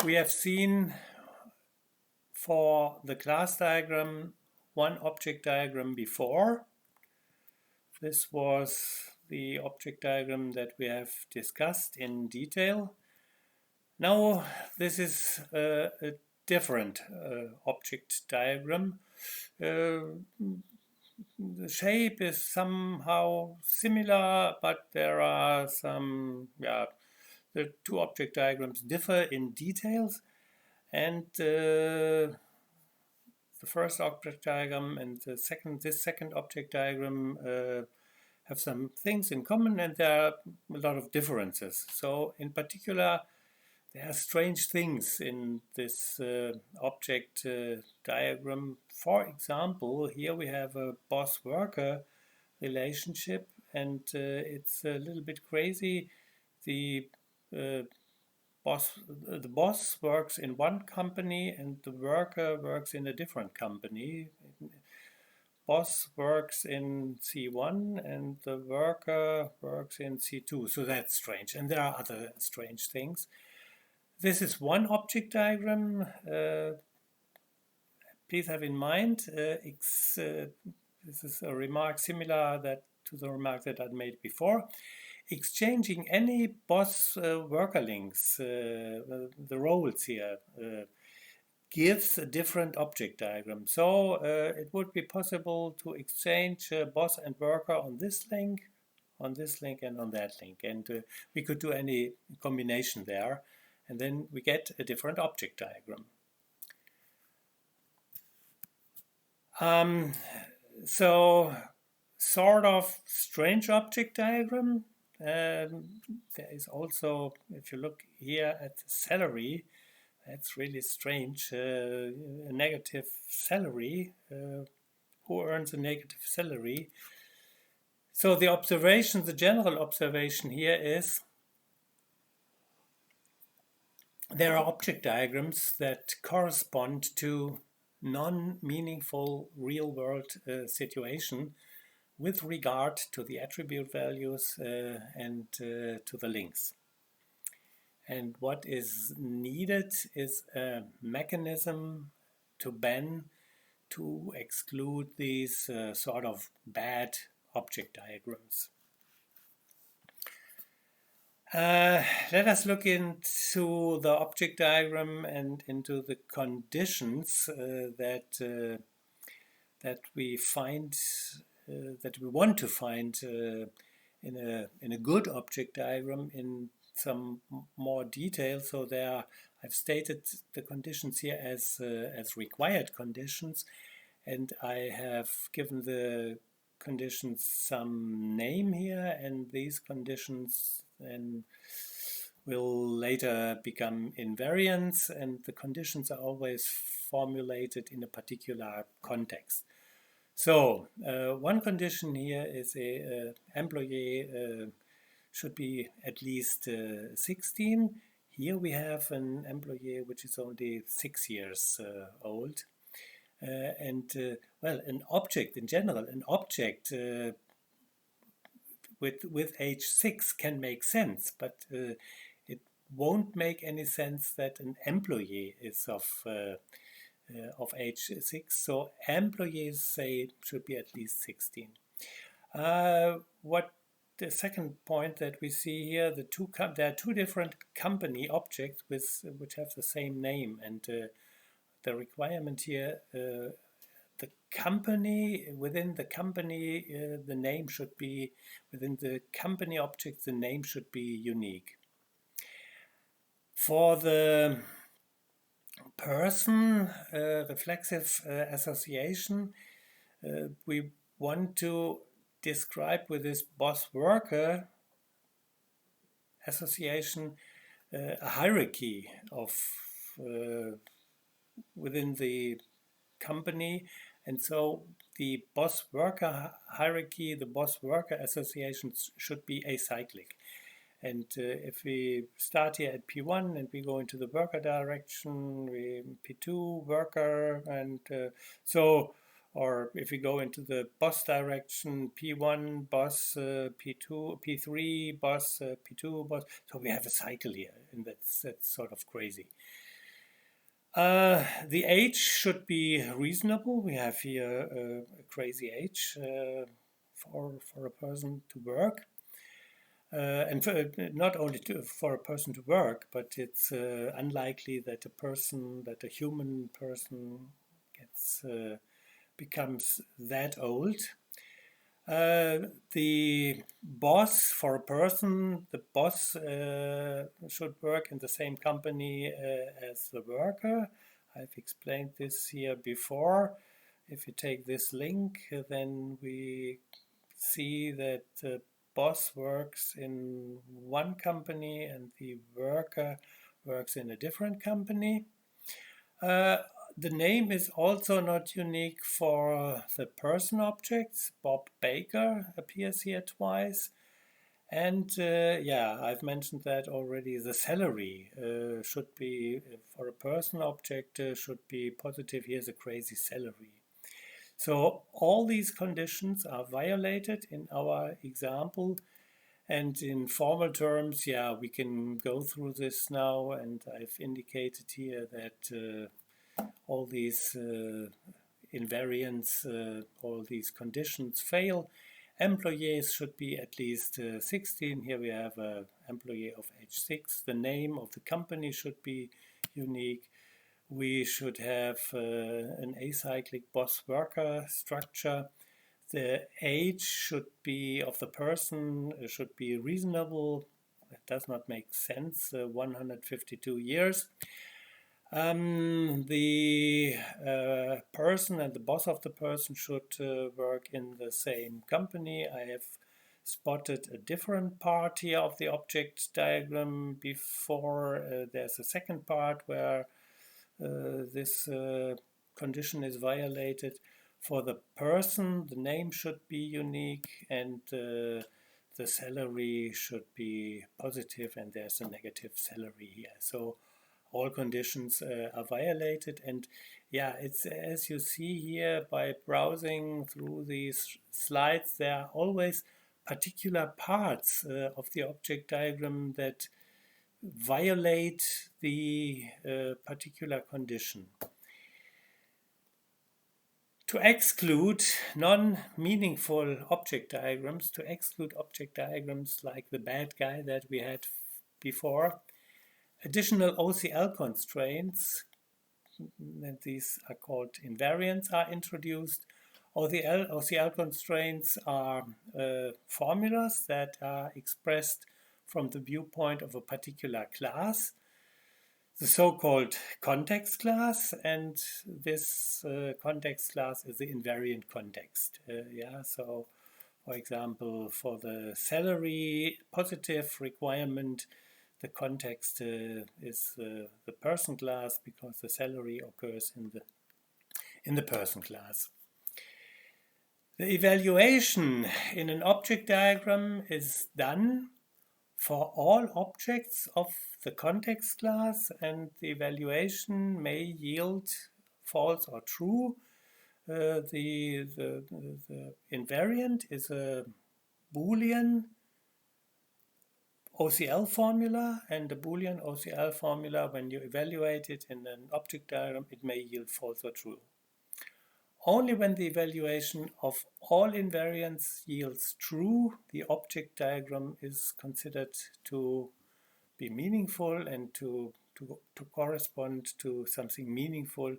We have seen for the class diagram one object diagram before. This was the object diagram that we have discussed in detail. Now this is a different object diagram. The shape is somehow similar, but there are some, the two object diagrams differ in details, and the first object diagram and this second object diagram have some things in common, and there are a lot of differences. So in particular, there are strange things in this object diagram. For example, here we have a boss-worker relationship, and it's a little bit crazy. The boss works in one company and the worker works in a different company. Boss works in C1 and the worker works in C2. So that's strange. And there are other strange things. This is one object diagram. Please have in mind, this is a remark similar to the remark that I made before. Exchanging any boss-worker links, the roles here, gives a different object diagram. So it would be possible to exchange boss and worker on this link, and on that link. And we could do any combination there, and then we get a different object diagram. So sort of strange object diagram. There is also, if you look here at the salary, that's really strange. A negative salary. Who earns a negative salary? So the observation, the general observation here is there are object diagrams that correspond to non-meaningful real-world situation with regard to the attribute values and to the links. And what is needed is a mechanism to ban, to exclude these sort of bad object diagrams. Let us look into the object diagram and into the conditions that we find, that we want to find in a good object diagram in some more detail. So I've stated the conditions here as required conditions, and I have given the conditions some name here, and these conditions then will later become invariants, and the conditions are always formulated in a particular context. So one condition here is a employee should be at least 16. Here we have an employee which is only 6 years old. Well, an object in general, an object with age 6 can make sense, but it won't make any sense that an employee is of age 6. So employees, say, should be at least 16. The second point that we see here, there are two different company objects which have the same name, and the requirement here, the company, within the company, the name should be, within the company object, the name should be unique. For the person reflexive association, we want to describe with this boss-worker association a hierarchy of within the company, and so the boss-worker hierarchy, the boss-worker associations should be acyclic. And if we start here at P1 and we go into the worker direction, P2 worker, and or if we go into the boss direction, P1 boss, P2, P3 boss, P2 boss. So we have a cycle here, and that's sort of crazy. The age should be reasonable. We have here a crazy age for a person to work. And not only for a person to work, but it's unlikely that a human person becomes that old. The boss for a person, the boss should work in the same company as the worker. I've explained this here before. If you take this link, then we see that the boss works in one company and the worker works in a different company. The name is also not unique for the person objects. Bob Baker appears here twice. And yeah, I've mentioned that already. The salary should be, for a person object, should be positive. Here's a crazy salary. So all these conditions are violated in our example. And in formal terms, yeah, we can go through this now. And I've indicated here that all these invariants, all these conditions fail. Employees should be at least 16. Here we have an employee of age 6. The name of the company should be unique. We should have an acyclic boss-worker structure. The age should be of the person should be reasonable. That does not make sense. 152 years. The person and the boss of the person should work in the same company. I have spotted a different part here of the object diagram before. There's a second part where this condition is violated. For the person, the name should be unique and the salary should be positive, and there's a negative salary here. So all conditions are violated. And yeah, it's as you see here by browsing through these slides, there are always particular parts of the object diagram that violate the particular condition. To exclude non-meaningful object diagrams, to exclude object diagrams like the bad guy that we had before, additional OCL constraints, and these are called invariants, are introduced. OCL constraints are formulas that are expressed from the viewpoint of a particular class, the so-called context class, and this context class is the invariant context. Yeah, so for example, for the salary positive requirement, the context is the person class because the salary occurs in the person class. The evaluation in an object diagram is done for all objects of the context class, and the evaluation may yield false or true. The invariant is a Boolean OCL formula, and the Boolean OCL formula, when you evaluate it in an object diagram, it may yield false or true. Only when the evaluation of all invariants yields true, the object diagram is considered to be meaningful and to correspond to something meaningful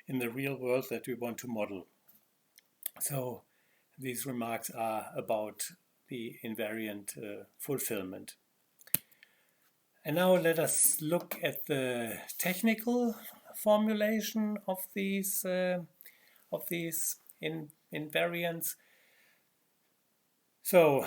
in the real world that we want to model. So these remarks are about the invariant fulfillment. And now let us look at the technical formulation of these invariants. So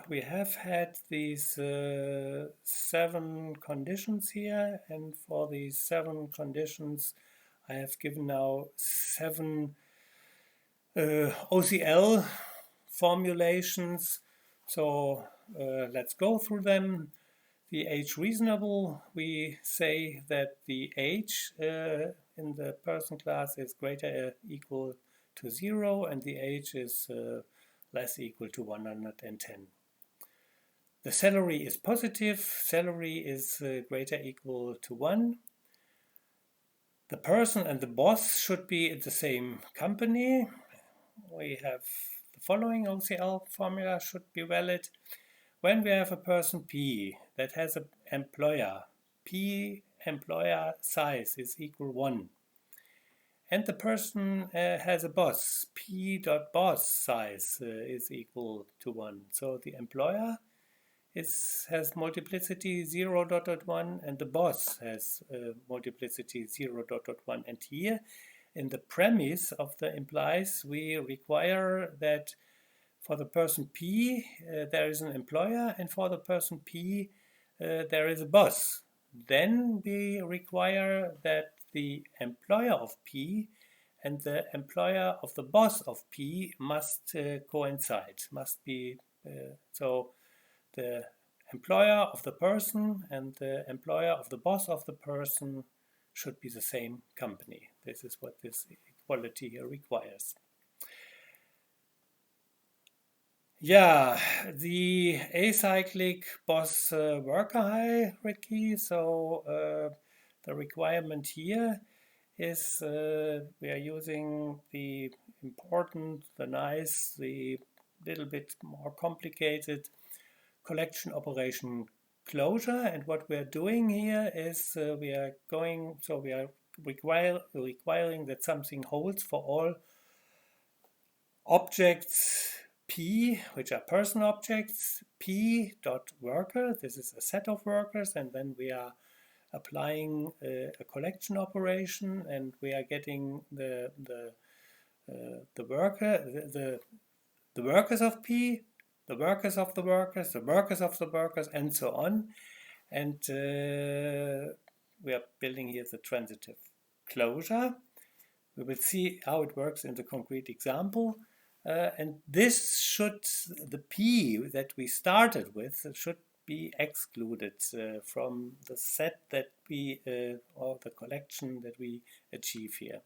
we have had these 7 conditions here, and for these 7 conditions I have given now 7 OCL formulations. So let's go through them. The age reasonable, we say that the age in the person class is greater or equal to 0, and the age is less equal to 110. The salary is positive. Salary is greater or equal to 1. The person and the boss should be in the same company. We have the following OCL formula should be valid. When we have a person P that has an employer, P employer size is equal 1. And the person has a boss, P dot boss size is equal to 1. So the employer has multiplicity 0 dot dot 1 and the boss has multiplicity 0 dot dot 1. And here in the premise of the implies we require that for the person P there is an employer and for the person P there is a boss. Then we require that the employer of P and the employer of the boss of P must coincide, must be so the employer of the person and the employer of the boss of the person should be the same company. This is what this equality here requires. Yeah, the acyclic boss worker hierarchy. So the requirement here is we are using the important, the nice, the little bit more complicated collection operation closure. And what we are doing here is we are requiring that something holds for all objects P, which are person objects, P dot worker, this is a set of workers, and then we are applying a collection operation, and we are getting the workers of P, the workers of the workers, the workers of the workers, and so on. And we are building here the transitive closure. We will see how it works in the concrete example. And this should, the P that we started with, should be excluded from the set that we, or the collection that we achieve here.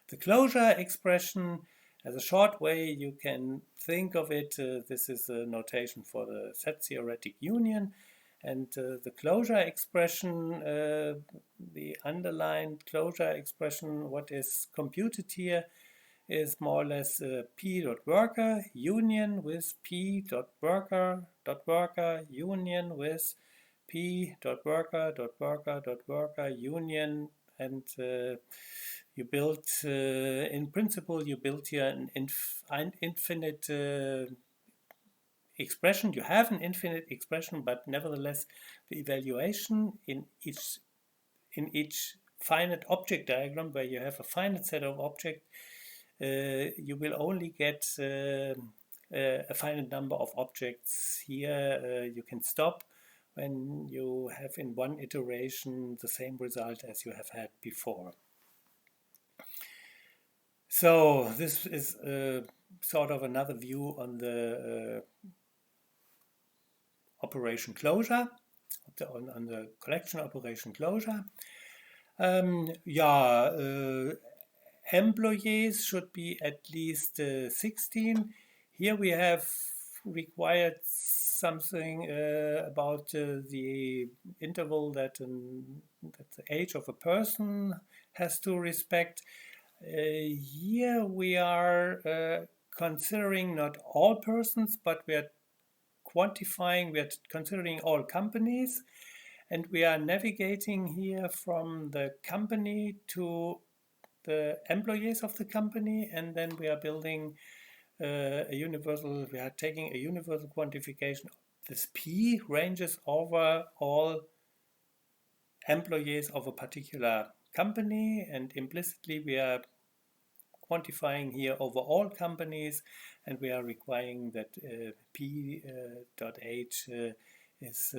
The closure expression, as a short way you can think of it, this is a notation for the set theoretic union. And the closure expression, the underlined closure expression, what is computed here is more or less P dot worker union with P dot worker union with P dot worker union, and you build in principle you build here an infinite expression. You have an infinite expression, but nevertheless the evaluation in each finite object diagram where you have a finite set of objects, you will only get a finite number of objects. Here you can stop when you have in one iteration the same result as you have had before. So this is sort of another view on the operation closure, on the collection operation closure. Employees should be at least 16. Here we have required something about the interval that the age of a person has to respect. Here we are considering not all persons, but we are considering all companies, and we are navigating here from the company to the employees of the company, and then we are building we are taking a universal quantification. This P ranges over all employees of a particular company, and implicitly we are quantifying here over all companies, and we are requiring that P dot H is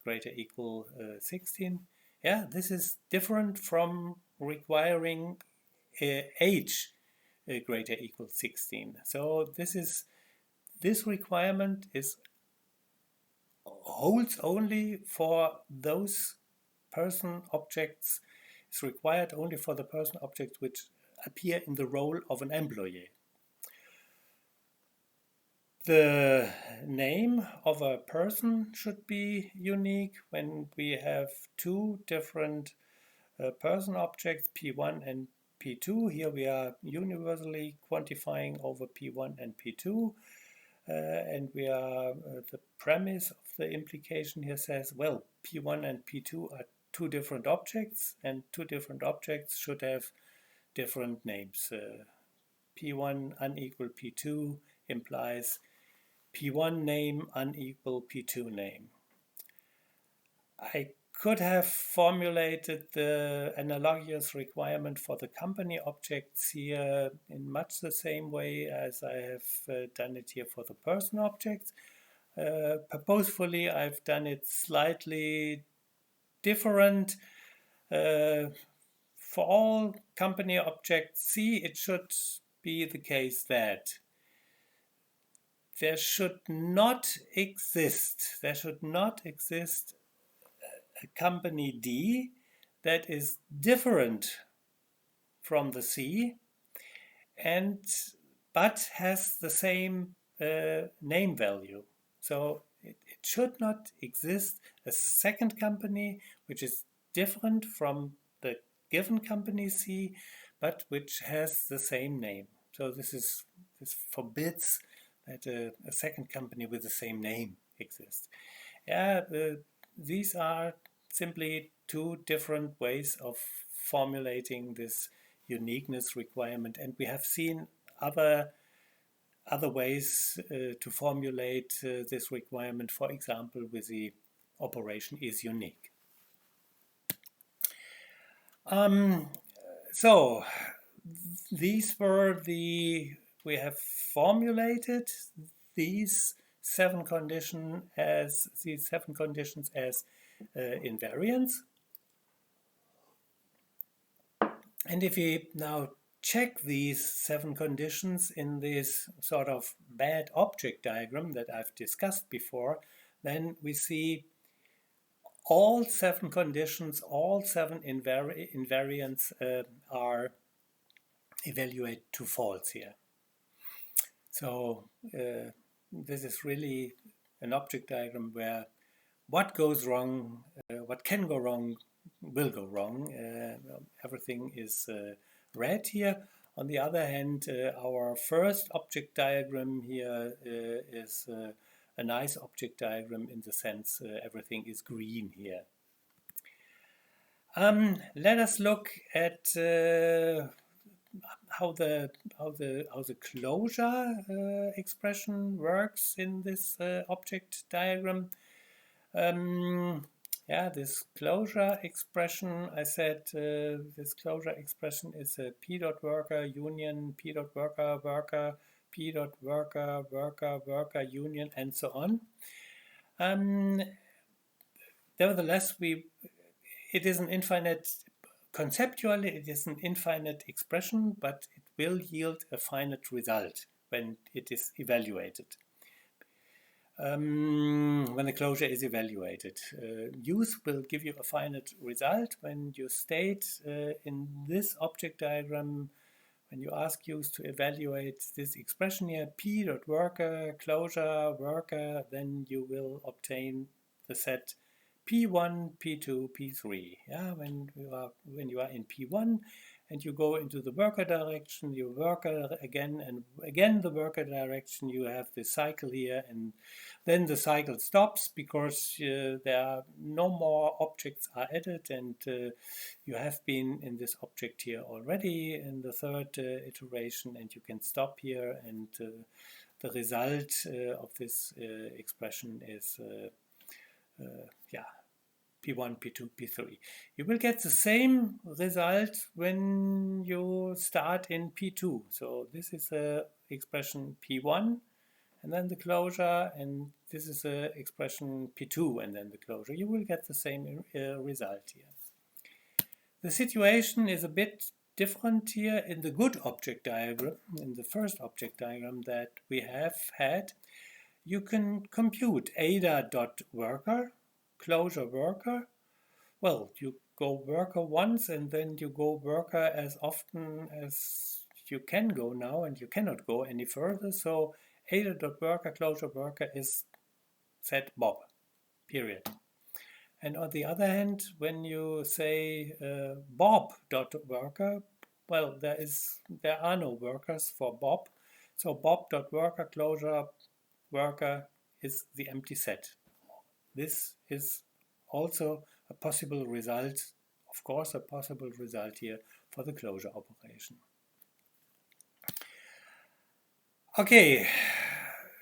greater equal 16. Yeah, this is different from requiring H greater equal 16. So this requirement holds only for those person objects. It's required only for the person objects which appear in the role of an employee. The name of a person should be unique. When we have two different person objects P1 and P2. Here we are universally quantifying over P1 and P2. And we are the premise of the implication here says, well, P1 and P2 are two different objects, and two different objects should have different names. P1 unequal P2 implies P1 name unequal P2 name. I could have formulated the analogous requirement for the company objects here in much the same way as I have done it here for the person objects. Purposefully, I've done it slightly different. For all company objects C, it should be the case that there should not exist a company D that is different from the C but has the same name value. So it should not exist a second company which is different from the given company C but which has the same name. So this forbids that a second company with the same name exists. These are simply two different ways of formulating this uniqueness requirement, and we have seen other ways to formulate this requirement, for example with the operation is unique. So these were we have formulated these seven conditions as invariants. And if we now check these seven conditions in this sort of bad object diagram that I've discussed before, then we see all seven conditions, all seven invariants are evaluated to false here. So this is really an object diagram where what goes wrong, what can go wrong, will go wrong. Everything is red here. On the other hand, our first object diagram here is a nice object diagram in the sense everything is green here. Let us look at how the closure expression works in this object diagram. This closure expression, I said this closure expression is a p.worker union p.worker worker p.worker worker worker union and so on. Nevertheless, it is an infinite, conceptually it is an infinite expression, but it will yield a finite result when it is evaluated. When the closure is evaluated. Use will give you a finite result when you state in this object diagram, when you ask use to evaluate this expression here, p.worker, closure, worker, then you will obtain the set P1, P2, P3. When you are in P1 and you go into the worker direction, you worker again and again the worker direction, you have this cycle here, and then the cycle stops because there are no more objects are added, and you have been in this object here already in the third iteration, and you can stop here, and the result of this expression is P1, P2, P3. You will get the same result when you start in P2. So this is the expression P1 and then the closure, and this is the expression P2 and then the closure. You will get the same result here. The situation is a bit different here in the good object diagram, in the first object diagram that we have had. You can compute ada.worker, closure worker. Well, you go worker once and then you go worker as often as you can go now, and you cannot go any further. So ada.worker, closure worker is set Bob, period. And on the other hand, when you say Bob.worker, well, there are no workers for Bob. So Bob.worker closure worker is the empty set. This is also a possible result, of course, a possible result here for the closure operation. Okay,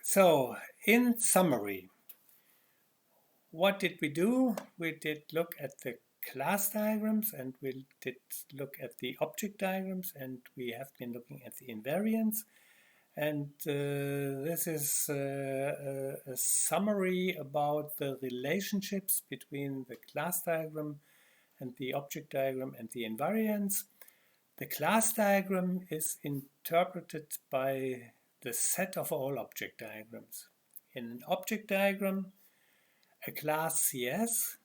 so in summary, what did we do? We did look at the class diagrams and we did look at the object diagrams, and we have been looking at the invariants. And this is a summary about the relationships between the class diagram and the object diagram and the invariants. The class diagram is interpreted by the set of all object diagrams. In an object diagram, a class CS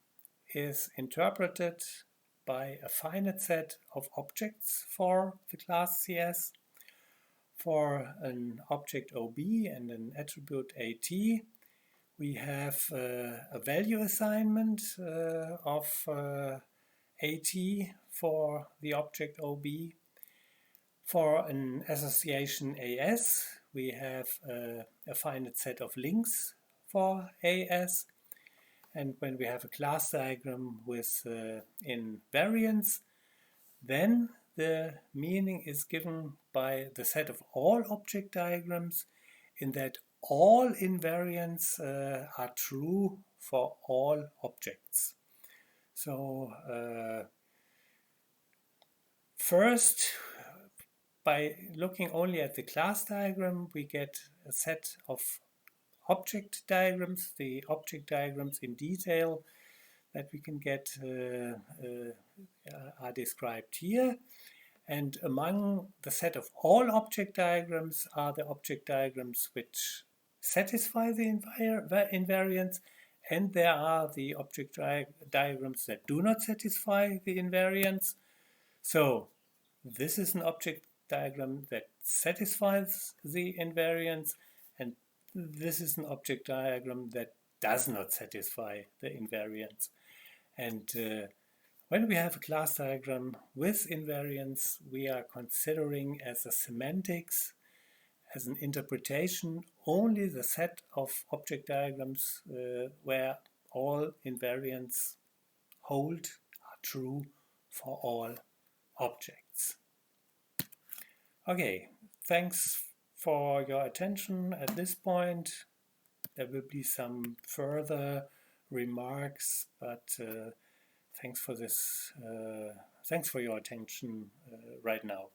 is interpreted by a finite set of objects for the class CS. For an object OB and an attribute AT, we have a value assignment of AT for the object OB. For an association AS, we have a finite set of links for AS. And when we have a class diagram with invariants, then the meaning is given by the set of all object diagrams, in that all invariants are true for all objects. So first, by looking only at the class diagram, we get a set of object diagrams, the object diagrams in detail that we can get are described here. And among the set of all object diagrams are the object diagrams which satisfy the invariants, and there are the object diagrams that do not satisfy the invariants. So this is an object diagram that satisfies the invariants, and this is an object diagram that does not satisfy the invariants. And when we have a class diagram with invariants, we are considering as a semantics, as an interpretation, only the set of object diagrams where all invariants hold, are true for all objects. Okay, thanks for your attention at this point. There will be some further remarks, but thanks for your attention right now.